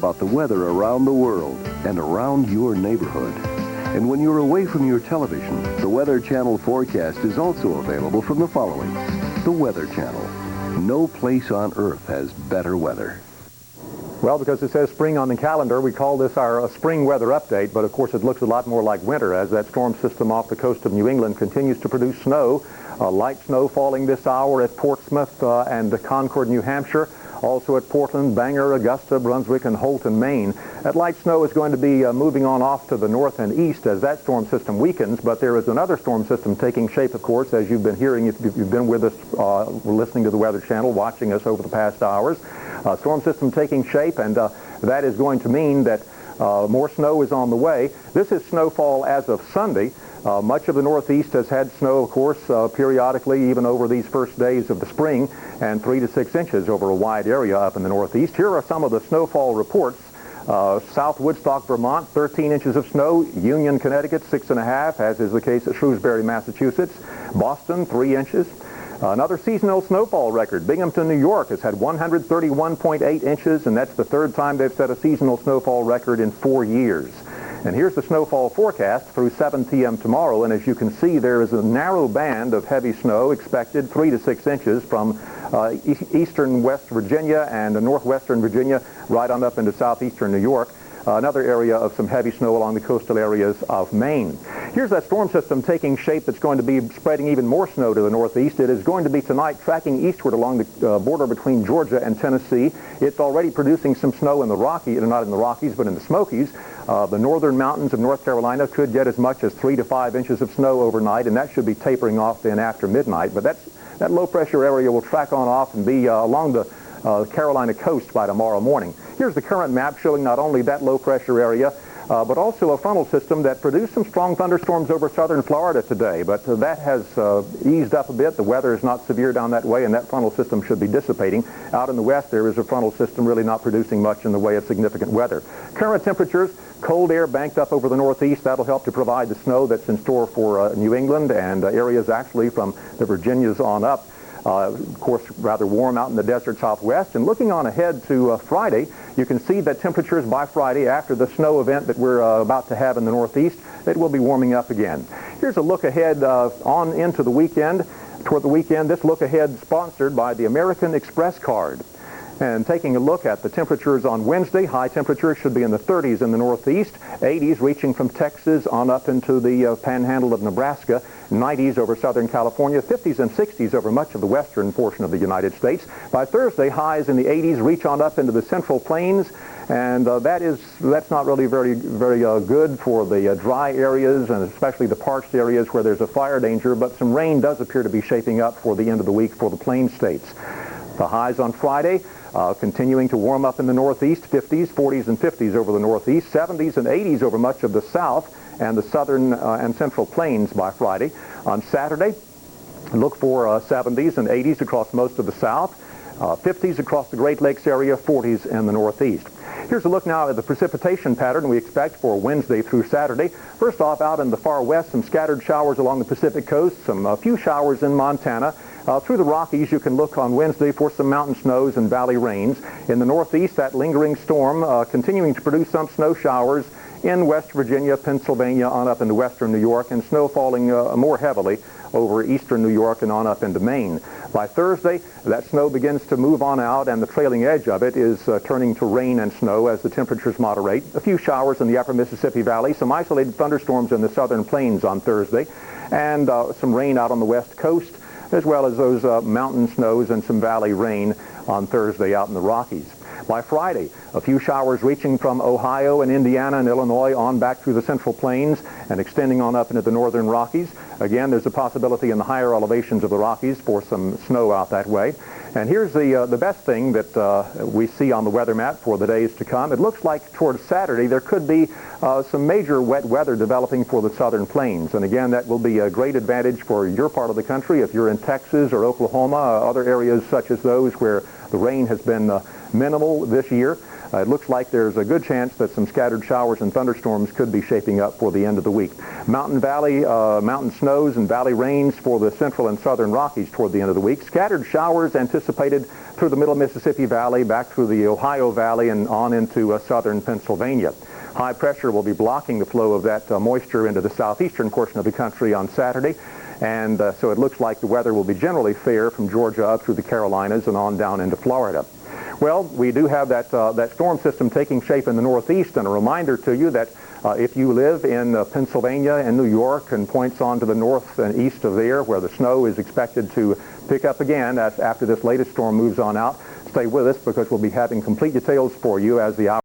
about the weather around the world and around your neighborhood. And when you're away from your television, the Weather Channel forecast is also available from the following. The Weather Channel. No place on earth has better weather. Well, because it says spring on the calendar, we call this our spring weather update, but of course it looks a lot more like winter as that storm system off the coast of New England continues to produce snow. Light snow falling this hour at Portsmouth and Concord, New Hampshire. Also at Portland, Bangor, Augusta, Brunswick, and Holton, Maine. That light snow is going to be moving on off to the north and east as that storm system weakens, but there is another storm system taking shape, of course, as you've been hearing if you've been with us listening to the Weather Channel, watching us over the past hours. Storm system taking shape, and that is going to mean that more snow is on the way. This is snowfall as of Sunday. Much of the Northeast has had snow, of course, periodically, even over these first days of the spring, and 3 to 6 inches over a wide area up in the Northeast. Here are some of the snowfall reports. South Woodstock, Vermont, 13 inches of snow. Union, Connecticut, 6.5, as is the case at Shrewsbury, Massachusetts. Boston, 3 inches. Another seasonal snowfall record. Binghamton, New York has had 131.8 inches, and that's the third time they've set a seasonal snowfall record in 4 years. And here's the snowfall forecast through 7 p.m. tomorrow, and as you can see, there is a narrow band of heavy snow expected, 3 to 6 inches from eastern West Virginia and northwestern Virginia right on up into southeastern New York. Another area of some heavy snow along the coastal areas of Maine. Here's that storm system taking shape that's going to be spreading even more snow to the northeast. It is going to be tonight tracking eastward along the border between Georgia and Tennessee. It's already producing some snow in the Rockies, not in the Rockies, but in the Smokies. The northern mountains of North Carolina could get as much as 3 to 5 inches of snow overnight, and that should be tapering off then after midnight. But that low-pressure area will track on off and be along the Carolina coast by tomorrow morning. Here's the current map showing not only that low-pressure area, but also a frontal system that produced some strong thunderstorms over southern Florida today. But that has eased up a bit. The weather is not severe down that way, and that frontal system should be dissipating. Out in the west, there is a frontal system really not producing much in the way of significant weather. Current temperatures, cold air banked up over the northeast. That'll help to provide the snow that's in store for New England and areas actually from the Virginias on up. Of course, rather warm out in the desert southwest. And looking on ahead to Friday, you can see that temperatures by Friday, after the snow event that we're about to have in the northeast, it will be warming up again. Here's a look ahead on into the weekend. Toward the weekend, this look ahead sponsored by the American Express card. And taking a look at the temperatures on Wednesday, high temperatures should be in the 30s in the northeast, 80s reaching from Texas on up into the panhandle of Nebraska, 90s over southern California, 50s and 60s over much of the western portion of the United States. By Thursday, highs in the 80s reach on up into the central plains, and that's not really very good for the dry areas and especially the parched areas where there's a fire danger, but some rain does appear to be shaping up for the end of the week for the plain states. The highs on Friday continuing to warm up in the northeast, 50s, 40s, and 50s over the northeast, 70s and 80s over much of the south and the southern and central plains by Friday. On Saturday, look for 70s and 80s across most of the south, 50s across the Great Lakes area, 40s in the northeast. Here's a look now at the precipitation pattern we expect for Wednesday through Saturday. First off, out in the far west, some scattered showers along the Pacific coast, a few showers in Montana. Through the Rockies, you can look on Wednesday for some mountain snows and valley rains. In the northeast, that lingering storm continuing to produce some snow showers in West Virginia, Pennsylvania, on up into western New York, and snow falling more heavily over eastern New York and on up into Maine. By Thursday, that snow begins to move on out, and the trailing edge of it is turning to rain and snow as the temperatures moderate. A few showers in the upper Mississippi Valley, some isolated thunderstorms in the southern plains on Thursday, and some rain out on the west coast, as well as those mountain snows and some valley rain on Thursday out in the Rockies. By Friday, a few showers reaching from Ohio and Indiana and Illinois on back through the central plains and extending on up into the northern Rockies. Again, there's a possibility in the higher elevations of the Rockies for some snow out that way. And here's the best thing that we see on the weather map for the days to come. It looks like towards Saturday there could be some major wet weather developing for the southern plains. And again, that will be a great advantage for your part of the country if you're in Texas or Oklahoma, other areas such as those where the rain has been minimal this year. It looks like there's a good chance that some scattered showers and thunderstorms could be shaping up for the end of the week. Mountain snows and valley rains for the central and southern Rockies toward the end of the week. Scattered showers anticipated through the middle Mississippi Valley, back through the Ohio Valley, and on into southern Pennsylvania. High pressure will be blocking the flow of that moisture into the southeastern portion of the country on Saturday. And so it looks like the weather will be generally fair from Georgia up through the Carolinas and on down into Florida. Well, we do have that storm system taking shape in the northeast, and a reminder to you that if you live in Pennsylvania and New York and points on to the north and east of there where the snow is expected to pick up again after this latest storm moves on out, stay with us because we'll be having complete details for you as the hour